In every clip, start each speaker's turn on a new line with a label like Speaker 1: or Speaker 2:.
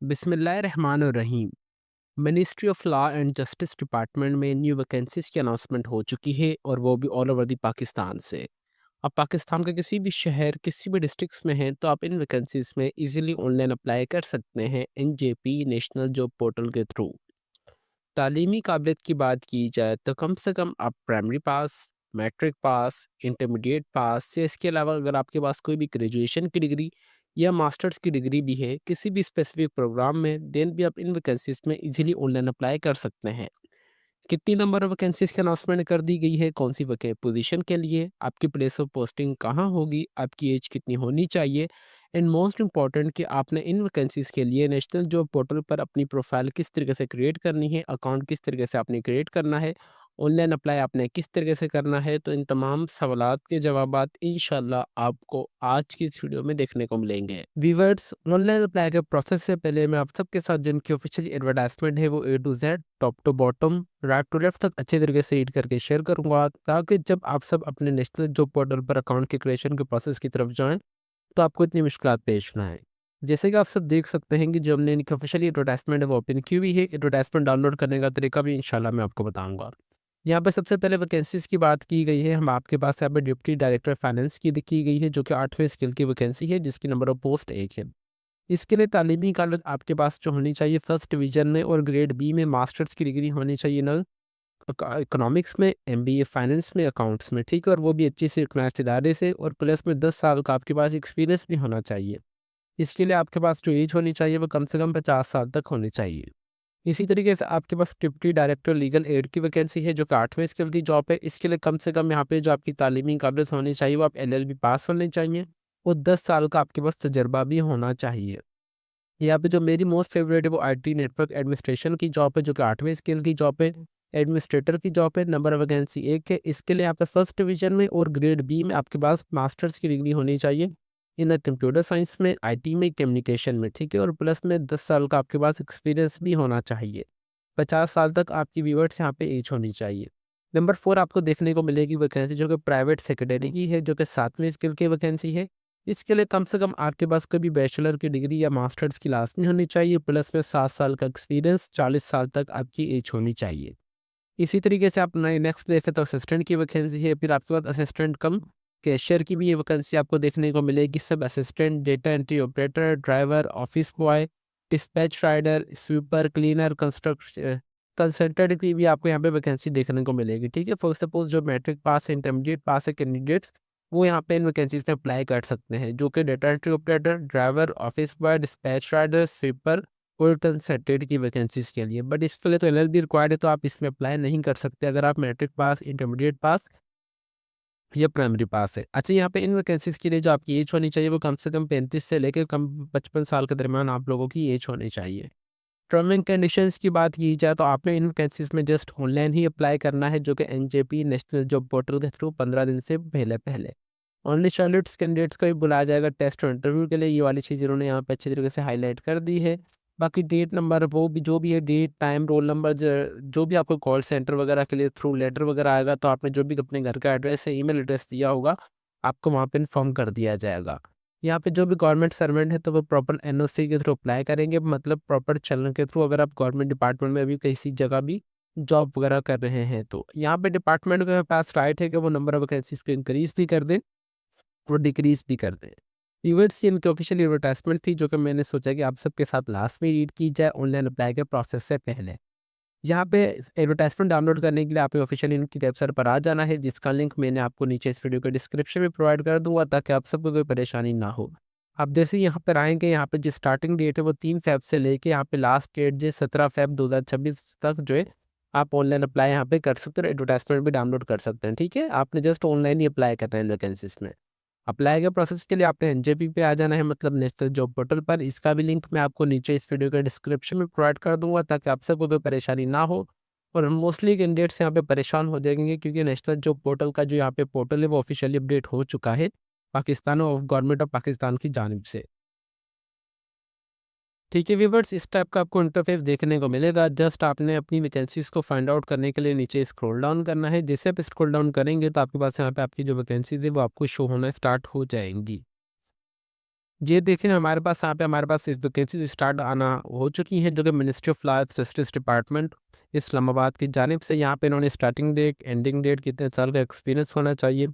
Speaker 1: बिस्मिल्लाहिर्रहमानिर्रहीम। Ministry of law and justice department में new vacancies की अनाउंसमेंट हो चुकी है और वो भी ऑल ओवर दी पाकिस्तान से। अब पाकिस्तान के किसी भी शहर किसी भी डिस्ट्रिक्ट्स में हैं तो आप इन वैकेंसीज में इजीली ऑनलाइन अप्लाई कर सकते हैं एनजेपी नेशनल जॉब पोर्टल के थ्रू। तालीमी काबिलियत की बात की जाए तो कम से कम आप primary pass, matric pass, intermediate pass या इसके अलावा अगर आपके पास कोई भी ग्रेजुएशन की डिग्री या मास्टर्स की डिग्री भी है किसी भी स्पेसिफिक प्रोग्राम में, देन भी आप इन वैकेंसीज में इजीली ऑनलाइन अप्लाई कर सकते हैं। कितनी नंबर ऑफ वैकेंसीज की अनाउंसमेंट कर दी गई है, कौन सी वैके पोजीशन के लिए, आपकी प्लेस ऑफ पोस्टिंग कहाँ होगी, आपकी एज कितनी होनी चाहिए, एंड मोस्ट इम्पॉर्टेंट कि आपने इन वैकेंसीज के लिए नेशनल जॉब पोर्टल पर अपनी प्रोफाइल किस तरीके से क्रिएट करनी है, अकाउंट किस तरीके से आपने क्रिएट करना है, ऑनलाइन अप्लाई आपने किस तरीके से करना है। तो इन तमाम सवालात के जवाबात इंशाल्लाह आपको आज की इस वीडियो में देखने को मिलेंगे। व्यूअर्स, ऑनलाइन अप्लाई के प्रोसेस से पहले मैं आप सबके साथ जिनकी ऑफिशियल एडवर्टाइजमेंट है वो A to Z top to bottom right to left तक अच्छे तरीके से रीड करके शेयर करूंगा, ताकि जब आप सब अपने नेशनल जॉब पोर्टल पर अकाउंट के क्रिएशन के प्रोसेस की तरफ जाएं तो आपको इतनी मुश्किलात पेश ना आए। जैसे कि आप सब देख सकते हैं कि जो हमने इनकी ऑफिशियल एडवर्टाइजमेंट है वो ओपन की हुई है। एडवर्टाइजमेंट डाउनलोड करने का तरीका भी इंशाल्लाह मैं आपको बताऊंगा। यहाँ पे सबसे पहले वैकेंसीज की बात की गई है। हम आपके पास यहाँ पे डिप्टी डायरेक्टर फाइनेंस की की गई है, जो कि 8वें स्किल की वैकेंसी है, जिसकी नंबर ऑफ पोस्ट 1 है। इसके लिए तालीमी कालत आपके पास जो होनी चाहिए फर्स्ट डिवीजन में और ग्रेड बी में मास्टर्स की डिग्री होनी चाहिए ना, इकोनॉमिक्स में, एमबीए फाइनेंस में, अकाउंट्स में, ठीक है, और वो भी अच्छी से रिकग्नाइज्ड इदारे से, और प्लस में 10 साल का आपके पास एक्सपीरियंस भी होना चाहिए। इसके लिए आपके पास जो एज होनी चाहिए वो कम से कम 50 साल तक होनी चाहिए। इसी तरीके से आपके पास डिप्टी डायरेक्टर लीगल एड की वैकेंसी है, जो कि 8वें स्किल की जॉब है। इसके लिए कम से कम यहाँ पे जो आपकी तालीमी काबिलियत होनी चाहिए वो आप एलएलबी पास होनी चाहिए और 10 साल का आपके पास तजर्बा भी होना चाहिए। यहाँ पे जो मेरी मोस्ट फेवरेट है वो आईटी नेटवर्क एडमिनिस्ट्रेशन की जॉब है, जो कि 8वें स्किल की जॉब है। एडमिनिस्ट्रेटर की जॉब है, नंबर ऑफ वैकेंसी 1 है। इसके लिए यहाँ पे फर्स्ट डिवीजन में और ग्रेड बी में आपके पास मास्टर्स की डिग्री होनी चाहिए इन कंप्यूटर साइंस में, आईटी में, कम्युनिकेशन में, ठीक है, और प्लस में 10 साल का आपके पास एक्सपीरियंस भी होना चाहिए। 50 साल तक आपकी व्यूअर्स यहाँ पे एज होनी चाहिए। नंबर 4 आपको देखने को मिलेगी वैकेंसी, जो कि प्राइवेट सेक्रेटरी की है, जो कि 7वें स्किल की वैकेंसी है। इसके लिए कम से कम आपके पास कोई भी बैचलर की डिग्री या मास्टर्स की लाजमी होनी चाहिए, प्लस में 7 साल का एक्सपीरियंस, 40 साल तक आपकी एज होनी चाहिए। इसी तरीके से आप नए नेक्स्ट देखें तो असिस्टेंट की वैकेंसी है। फिर आपके पास असिस्टेंट कम कैशियर की भी ये वैकेंसी आपको देखने को मिलेगी। Sub assistant, data entry operator, driver, office boy, dispatch rider, sweeper, cleaner, consultant की भी आपको यहाँ पे वैकेंसी देखने को मिलेगी, ठीक है। फॉर सपोज जो मैट्रिक पास है, इंटरमीडिएट पास है कैंडिडेट्स, वो यहाँ पे इन वैकेंसीज में अप्लाई कर सकते हैं, जो कि data entry operator, driver, office boy, dispatch rider, sweeper और कंसल्टेंट की वैकेंसीज के लिए। बट इसके लिए तो एलएलबी रिक्वायर्ड है, तो आप इसमें अप्लाई नहीं कर सकते अगर आप मैट्रिक पास, इंटरमीडिएट पास या प्राइमरी पास है। अच्छा, यहाँ पे इन वैकेंसीज के लिए जो आपकी एज होनी चाहिए वो कम से कम 35 से लेकर कम 55 साल के दरमियान आप लोगों की एज होनी चाहिए। टर्म एंड कंडीशंस की बात की जाए तो आपने इन वैकेंसीज में जस्ट ऑनलाइन ही अप्लाई करना है, जो कि एनजेपी नेशनल जॉब पोर्टल के थ्रू 15 दिन से पहले पहले। ओनली शॉर्टलिस्ट कैंडिडेट्स को ही बुलाया जाएगा टेस्ट और इंटरव्यू के लिए। ये वाली चीज़ इन्होंने यहाँ पे अच्छे तरीके से हाईलाइट कर दी है। बाकी डेट नंबर वो भी जो भी है, डेट, टाइम, रोल नंबर, जो भी आपको कॉल सेंटर वगैरह के लिए थ्रू लेटर वगैरह आएगा, तो आपने जो भी अपने घर का एड्रेस है, ईमेल एड्रेस दिया होगा, आपको वहाँ पे इन्फॉर्म कर दिया जाएगा। यहाँ पे जो भी गवर्नमेंट सर्वेंट है तो वो प्रॉपर एनओसी के थ्रू अप्लाई करेंगे, मतलब प्रॉपर चलन के थ्रू। अगर आप गवर्नमेंट डिपार्टमेंट में अभी किसी जगह भी जॉब वगैरह कर रहे हैं तो यहाँ पे डिपार्टमेंट के पास राइट है कि वो नंबर ऑफ वैकेंसीज को इंक्रीज भी कर दें और डिक्रीज भी कर दें। यूनिवर्सिटी इनकी ऑफिशियल एडवर्टाइजमेंट थी, जो कि मैंने सोचा कि आप सबके साथ लास्ट में रीड की जाए ऑनलाइन अप्लाई के प्रोसेस से पहले। यहाँ पे एडवर्टाइजमेंट डाउनलोड करने के लिए आपने ऑफिशियल इनकी वेबसाइट पर आ जाना है, जिसका लिंक मैंने आपको नीचे इस वीडियो के डिस्क्रिप्शन में प्रोवाइड कर दूंगा, ताकि आप सबको कोई परेशानी ना हो। आप जैसे ही यहाँ पर आएंगे, यहाँ पे जो स्टार्टिंग डेट है वो 3 फेब से लेके यहाँ पे लास्ट डेट जो 17 फेब 2026 तक जो है, आप ऑनलाइन अप्लाई यहाँ पे कर सकते हो, एडवर्टाइजमेंट भी डाउनलोड कर सकते हैं, ठीक है। आपने जस्ट ऑनलाइन ही अप्लाई करना है वैकेंसीज में। अप्लाई के प्रोसेस के लिए आपने एनजेपी पे आ जाना है, मतलब नेशनल जॉब पोर्टल पर। इसका भी लिंक मैं आपको नीचे इस वीडियो के डिस्क्रिप्शन में प्रोवाइड कर दूंगा, ताकि आप सबको कोई परेशानी ना हो। और मोस्टली कैंडिडेट्स यहाँ पे परेशान हो जाएंगे, क्योंकि नेशनल जॉब पोर्टल का जो यहाँ पे पोर्टल है वो ऑफिशियली अपडेट हो चुका है पाकिस्तान और गवर्नमेंट ऑफ पाकिस्तान की जानिब से, ठीक है व्यूवर्स। इस टाइप का आपको इंटरफेस देखने को मिलेगा। जस्ट आपने अपनी वैकेंसीज को फाइंड आउट करने के लिए नीचे स्क्रॉल डाउन करना है। जैसे आप स्क्रॉल डाउन करेंगे तो आपके पास यहाँ पे आपकी जो वैकेंसीज है वो आपको शो होना स्टार्ट हो जाएंगी। ये देखिए हमारे पास यहाँ पे हमारे पास वैकेंसीज़ स्टार्ट आना हो चुकी हैं, जो कि ministry of law and justice department Islamabad की जानिब से यहाँ पे इन्होंने स्टार्टिंग डेट, एंडिंग डेट, कितने साल का एक्सपीरियंस होना चाहिए,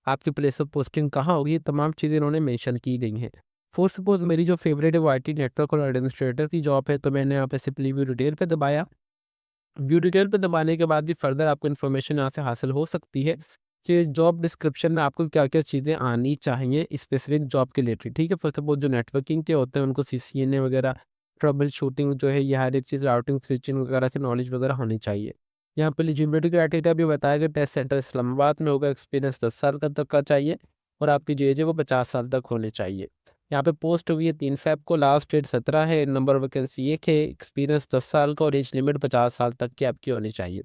Speaker 1: आपकी प्लेस ऑफ पोस्टिंग कहाँ होगी, ये तमाम चीज़ें इन्होंने मेंशन की गई हैं। फॉर सपोज़ मेरी जो फेवरेट है वो आईटी नेटवर्क और एडमिनिस्ट्रेटर की जॉब है, तो मैंने यहाँ पे सिंपली व्यू डिटेल पे दबाया। व्यू डिटेल पे दबाने के बाद भी फर्दर आपको इन्फॉर्मेशन यहाँ से हासिल हो सकती है कि जॉब डिस्क्रिप्शन में आपको क्या-क्या चीज़ें आनी चाहिए स्पेसिफिक जॉब के रिलेटेड, ठीक है? फर्स्ट ऑफ ऑल जो नेटवर्किंग के होते हैं उनको सीसीएनए वगैरह, ट्रबल शूटिंग जो है ये हर एक चीज़ राउटिंग, स्विचिंग वगैरह की नॉलेज वगैरह होनी चाहिए। यहाँ पे एलिजिबिलिटी क्राइटेरिया भी बताया गया, टेस्ट सेंटर इस्लामाबाद में होगा, एक्सपीरियंस 10 साल का तक का चाहिए और आपकी जो एज है वो 50 साल तक होनी चाहिए। यहाँ पे पोस्ट हुई है 3 फ़ेब को, लास्ट डेट 17 है, नंबर वैकेंसी 1 है, एक्सपीरियंस 10 साल का और एज लिमिट 50 साल तक की आपकी होनी चाहिए।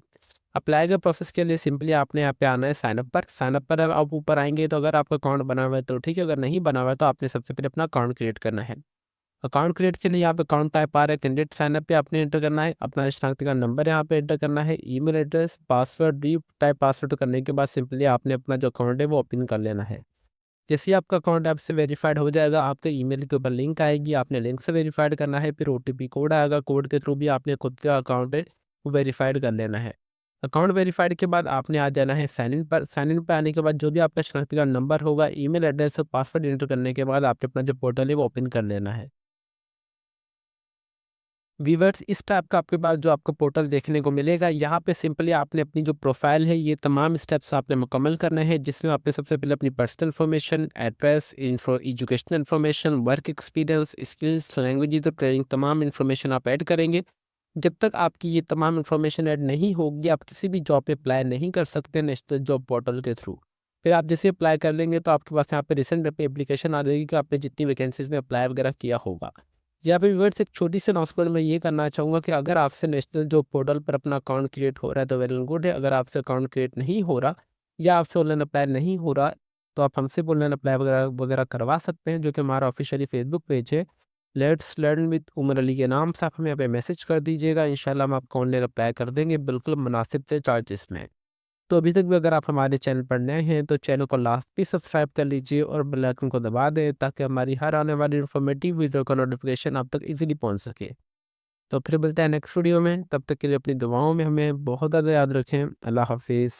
Speaker 1: अप्लाई का प्रोसेस के लिए सिंपली आपने यहाँ पे आना है साइन अप पर आप ऊपर आएँगे तो अगर आपका अकाउंट बना हुआ है तो ठीक है, अगर नहीं बना हुआ है तो आपने सबसे पहले अपना अकाउंट क्रिएट करना है। अकाउंट क्रिएट के लिए यहाँ पे अकाउंट टाइप आ रहा है, कैंडिडेट साइन अप पे आपने एंटर करना है, अपना शनाख्ती कार्ड नंबर यहाँ पे एंटर करना है, email address, password D type password करने के बाद सिंपली आपने अपना जो अकाउंट है वो ओपन कर लेना है। जैसे ही आपका अकाउंट ऐप से वेरीफाइड हो जाएगा, आपके ईमेल के ऊपर लिंक आएगी, आपने लिंक से वेरीफाइड करना है, फिर ओटीपी कोड आएगा, कोड के थ्रू भी आपने खुद का अकाउंट है वो वेरीफाइड कर लेना है। अकाउंट वेरीफाइड के बाद आपने आ जाना है साइन इन पर, साइन इन पे आने के बाद जो भी आपका शनाख्ती कार्ड नंबर होगा, ईमेल एड्रेस और पासवर्ड एंटर करने के बाद आपने अपना जो पोर्टल है वो ओपन कर लेना है। वीवर्स इस टाइप का आपके पास जो आपको पोर्टल देखने को मिलेगा, यहाँ पे सिंपली आपने अपनी जो प्रोफाइल है ये तमाम स्टेप्स आपने मुकम्मल करने हैं, जिसमें आपने सबसे पहले अपनी personal information, address, educational information, work experience, skills, languages और ट्रेनिंग तमाम इन्फॉर्मेशन आप ऐड करेंगे। जब तक आपकी ये तमाम इन्फॉर्मेशन ऐड नहीं होगी, आप किसी भी जॉब पे अप्लाई नहीं कर सकते नेशनल जॉब पोर्टल के थ्रू। फिर आप जैसे अप्लाई कर लेंगे तो आपके पास यहाँ पे रिसेंट पे एप्लीकेशन आ जाएगी कि आपने जितनी वैकेंसीज में अप्लाई वगैरह किया होगा। यहाँ पे व्यूअर्स एक छोटी सी अनाउंसमेंट मैं ये करना चाहूँगा कि अगर आपसे नेशनल जॉब पोर्टल पर अपना अकाउंट क्रिएट हो रहा है तो वेल एंड गुड है। अगर आपसे अकाउंट क्रिएट नहीं हो रहा या आपसे ऑनलाइन अप्लाई नहीं हो रहा, तो आप हमसे ऑनलाइन अप्लाई वगैरह वगैरह करवा सकते हैं, जो कि हमारा ऑफिशियली फेसबुक पेज है। Let's learn with Umar Ali के नाम से आप हमें यहाँ पे मैसेज कर दीजिएगा, इंशाल्लाह हम आपको ऑनलाइन अप्लाई कर देंगे बिल्कुल मुनासिब से चार्जेस में। तो अभी तक भी अगर आप हमारे चैनल पर नए हैं तो चैनल को लाजमी सब्सक्राइब कर लीजिए और बेल आइकन को दबा दें, ताकि हमारी हर आने वाली इन्फॉर्मेटिव वीडियो का नोटिफिकेशन आप तक इजीली पहुंच सके। तो फिर मिलते हैं नेक्स्ट वीडियो में, तब तक के लिए अपनी दुआओं में हमें बहुत ज़्यादा याद रखें। अल्लाह हाफिज़।